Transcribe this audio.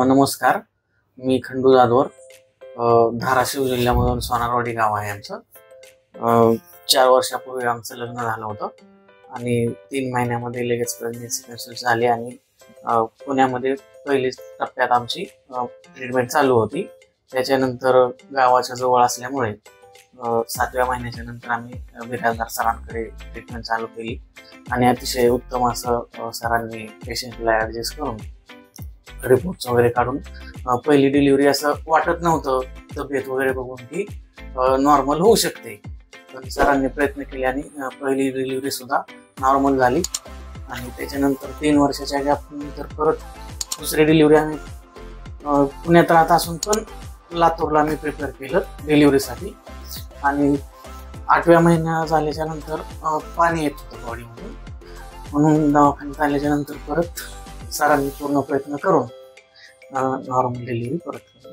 नमस्कार. मी खंडू जाधवर. धाराशिव जिल्ह्यामधून सोनारवाडी गाव आहे आमचं. 4 वर्षापूर्वी आमचं लग्न झालं होतं आणि 3 महिन्यामध्ये लगेच प्रेग्नन्सी कन्सिव्ह झाली आणि पुण्यामध्ये पहिलीच टप्प्यात आमची ट्रीटमेंट चालू होती. त्याच्यानंतर गावाच्या जवळ असल्यामुळे 7व्या महिन्याच्या नंतर आम्ही बिराजदार सरांकडे ट्रीटमेंट चालू केली आणि अतिशय उत्तम असं सरांनी पेशंटला ॲडजस्ट करून रिपोर्ट्स वगैरे काढून पहिली डिलिव्हरी असं वाटत नव्हतं, तब्येत वगैरे बघून की नॉर्मल होऊ शकते, पण सरांनी प्रयत्न केले आणि पहिली डिलिव्हरी सुद्धा नॉर्मल झाली. आणि त्याच्यानंतर 3 वर्षाच्या गॅपनंतर परत दुसरी डिलिव्हरी आम्ही पुण्यात राहत असून पण लातूरला आम्ही प्रिपेअर केलं डिलिव्हरीसाठी. आणि 8व्या महिना झाल्याच्या नंतर पाणी येत होतं बॉडीमधून, म्हणून दवाखान्यात आल्याच्या नंतर परत सरांनी पूर्ण प्रयत्न करून नॉर्मल डिलिव्हरी परत